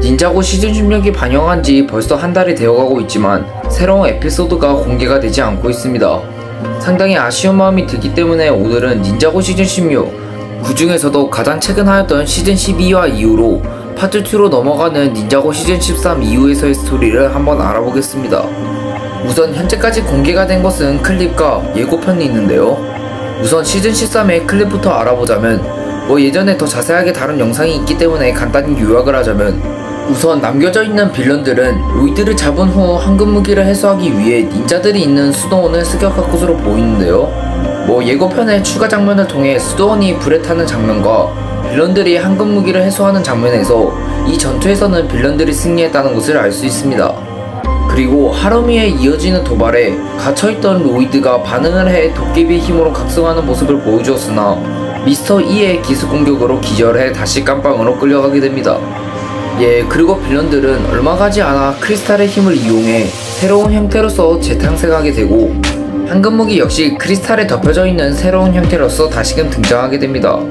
닌자고 시즌 16이 반영한 지 벌써 한 달이 되어가고 있지만 새로운 에피소드가 공개가 되지 않고 있습니다. 상당히 아쉬운 마음이 들기 때문에 오늘은 닌자고 시즌 16, 그 중에서도 가장 최근 하였던 시즌 12화 이후로 파트 2로 넘어가는 닌자고 시즌 13 이후에서의 스토리를 한번 알아보겠습니다. 우선 현재까지 공개가 된 것은 클립과 예고편이 있는데요. 우선 시즌 13의 클립부터 알아보자면 예전에 더 자세하게 다룬 영상이 있기 때문에 간단히 요약을 하자면, 우선 남겨져 있는 빌런들은 로이드를 잡은 후 황금 무기를 해소하기 위해 닌자들이 있는 수도원을 습격할 것으로 보이는데요. 예고편의 추가 장면을 통해 수도원이 불에 타는 장면과 빌런들이 황금 무기를 해소하는 장면에서 이 전투에서는 빌런들이 승리했다는 것을 알 수 있습니다. 그리고 하루미에 이어지는 도발에 갇혀있던 로이드가 반응을 해 도깨비의 힘으로 각성하는 모습을 보여주었으나 미스터 E의 기습 공격으로 기절해 다시 깜빵으로 끌려가게 됩니다. 그리고 빌런들은 얼마 가지 않아 크리스탈의 힘을 이용해 새로운 형태로서 재탄생하게 되고, 황금무기 역시 크리스탈에 덮여져 있는 새로운 형태로서 다시금 등장하게 됩니다.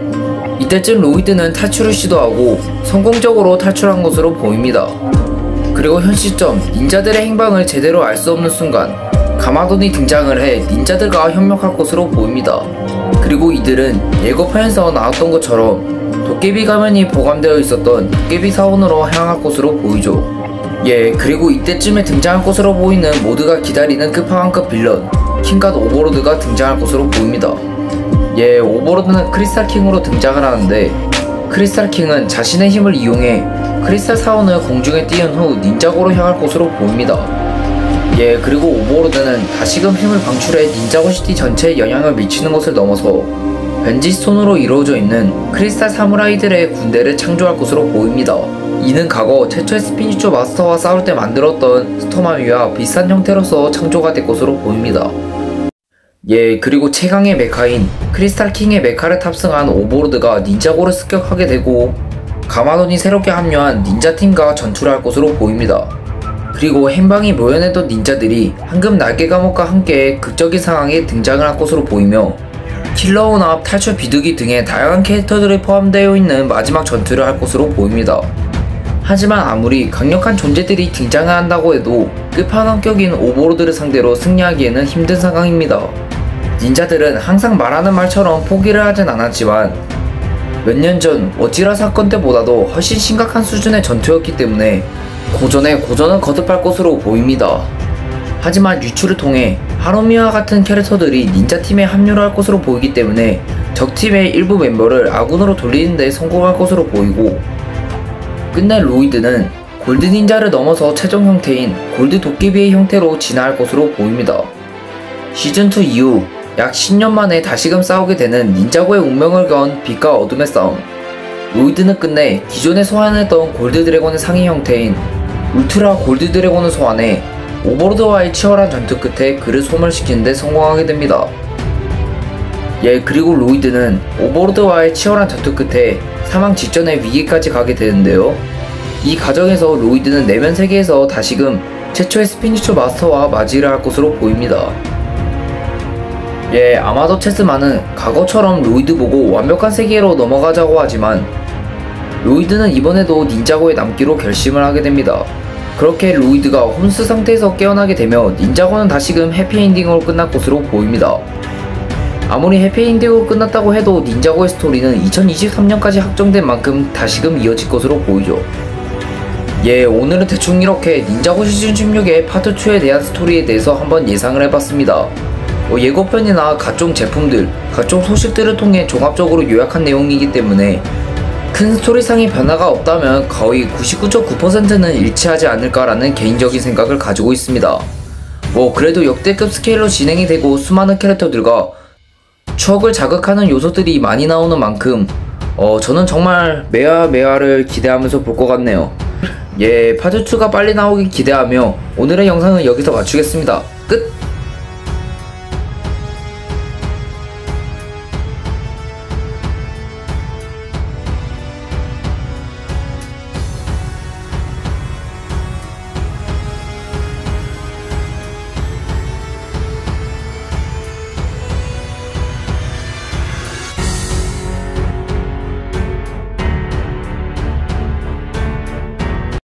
이때쯤 로이드는 탈출을 시도하고 성공적으로 탈출한 것으로 보입니다. 그리고 현 시점 닌자들의 행방을 제대로 알 수 없는 순간 가마돈이 등장을 해 닌자들과 협력할 것으로 보입니다. 그리고 이들은 예고편에서 나왔던 것처럼 도깨비 가면이 보관되어 있었던 도깨비 사원으로 향할 것으로 보이죠. 그리고 이때쯤에 등장할 것으로 보이는 모두가 기다리는 끝판왕급 빌런 킹갓 오버로드가 등장할 것으로 보입니다. 오버로드는 크리스탈 킹으로 등장을 하는데, 크리스탈 킹은 자신의 힘을 이용해 크리스탈 사원을 공중에 띄운 후 닌자고로 향할 것으로 보입니다. 그리고 오버로드는 다시금 힘을 방출해 닌자고 시티 전체에 영향을 미치는 것을 넘어서 벤지스톤으로 이루어져 있는 크리스탈 사무라이들의 군대를 창조할 것으로 보입니다. 이는 과거 최초의 스피니처 마스터와 싸울 때 만들었던 스토마미와 비슷한 형태로서 창조가 될 것으로 보입니다. 그리고 최강의 메카인 크리스탈 킹의 메카를 탑승한 오버로드가 닌자고를 습격하게 되고, 가마돈이 새롭게 합류한 닌자팀과 전투를 할 것으로 보입니다. 그리고 행방이 묘연했던 닌자들이 황금 날개 감옥과 함께 극적인 상황에 등장을 할 것으로 보이며, 킬러 혼합, 탈출 비둘기 등의 다양한 캐릭터들이 포함되어 있는 마지막 전투를 할 것으로 보입니다. 하지만 아무리 강력한 존재들이 등장을 한다고 해도 끝판왕격인 오버로드를 상대로 승리하기에는 힘든 상황입니다. 닌자들은 항상 말하는 말처럼 포기를 하진 않았지만 몇 년 전 워지라 사건 때보다도 훨씬 심각한 수준의 전투였기 때문에 고전에 고전을 거듭할 것으로 보입니다. 하지만 유출을 통해 하루미와 같은 캐릭터들이 닌자팀에 합류를 할 것으로 보이기 때문에 적팀의 일부 멤버를 아군으로 돌리는 데 성공할 것으로 보이고, 끝내 로이드는 골드 닌자를 넘어서 최종 형태인 골드 도깨비의 형태로 진화할 것으로 보입니다. 시즌2 이후 약 10년 만에 다시금 싸우게 되는 닌자고의 운명을 건 빛과 어둠의 싸움. 로이드는 끝내 기존에 소환했던 골드 드래곤의 상위 형태인 울트라 골드 드래곤을 소환해 오버로드와의 치열한 전투 끝에 그를 소멸시키는 데 성공하게 됩니다. 그리고 로이드는 오버로드와의 치열한 전투 끝에 사망 직전의 위기까지 가게 되는데요. 이 과정에서 로이드는 내면 세계에서 다시금 최초의 스피니처 마스터와 맞이를 할 것으로 보입니다. 아마도 체스만은 과거처럼 로이드 보고 완벽한 세계로 넘어가자고 하지만 로이드는 이번에도 닌자고에 남기로 결심을 하게 됩니다. 그렇게 로이드가 홈스 상태에서 깨어나게 되며 닌자고는 다시금 해피엔딩으로 끝날 것으로 보입니다. 아무리 해피엔딩으로 끝났다고 해도 닌자고의 스토리는 2023년까지 확정된 만큼 다시금 이어질 것으로 보이죠. 오늘은 대충 이렇게 닌자고 시즌 16의 파트 2에 대한 스토리에 대해서 한번 예상을 해봤습니다. 예고편이나 각종 제품들, 각종 소식들을 통해 종합적으로 요약한 내용이기 때문에 큰 스토리상의 변화가 없다면 거의 99.9%는 일치하지 않을까라는 개인적인 생각을 가지고 있습니다. 그래도 역대급 스케일로 진행이 되고 수많은 캐릭터들과 추억을 자극하는 요소들이 많이 나오는 만큼 저는 정말 매화를 기대하면서 볼 것 같네요. 파트2가 빨리 나오길 기대하며 오늘의 영상은 여기서 마치겠습니다.